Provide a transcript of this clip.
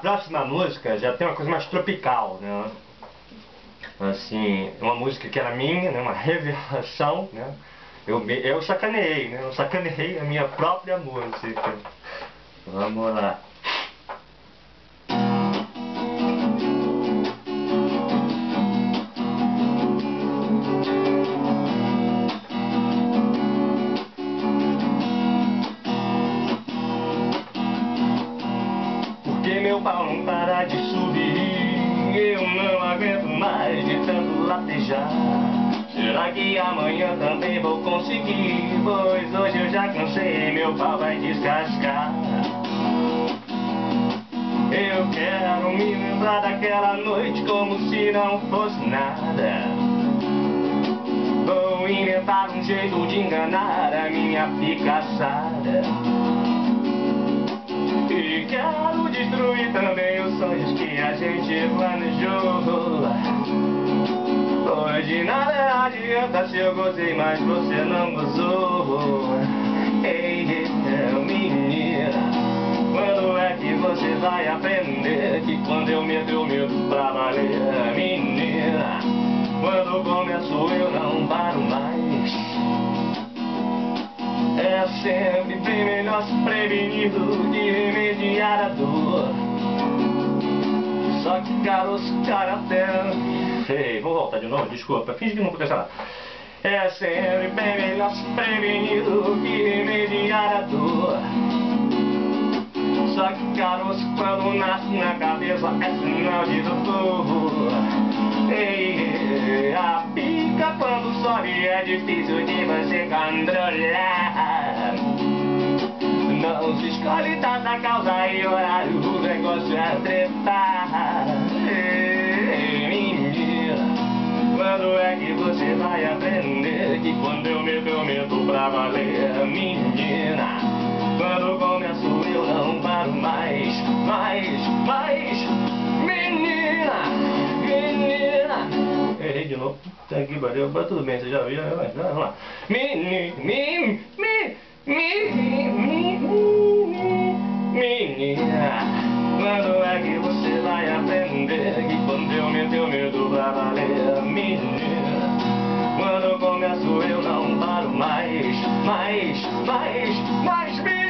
próxima música já tem uma coisa mais tropical, né? Assim, uma música que era minha, né? Uma revelação, né? Eu sacaneei, né? Eu sacaneei a minha própria música. Vamos lá. Porque meu pau não para de subir, eu não aguento mais de tanto latejar. Será que amanhã também vou conseguir? Pois hoje eu já cansei, meu pau vai descascar. Eu quero me lembrar daquela noite como se não fosse nada. Vou inventar um jeito de enganar a minha picaçada. E quero destruir também os sonhos que a gente planejou. Hoje nada adianta se eu gozei, mas você não gozou. Ei, menina, quando é que você vai aprender que quando eu meto pra valer? Menina, quando começo eu não paro mais. É sempre bem melhor se prevenir do que remediar a dor. Só que caroço, cara, até... Ei, vou voltar de novo, desculpa, finge que não aconteceu nada. É sempre bem melhor se prevenir do que remediar a dor. Só que caroço, quando nasce na cabeça, é sinal de doutor. Ei, a pica quando sobe é difícil de você controlar. Não se escolhe tanta causa e horário, o negócio é trepar. Ei, menina, quando é que você vai aprender que quando eu meto pra valer? Menina, quando começo eu não paro mais. Menina, menina. Errei de novo. Tá aqui, valeu, mas tudo bem, você já viu, né? Vamos lá. Menina, quando é que você vai aprender que quando eu meto pra valer? Menina, quando começo eu não paro mais. Menina.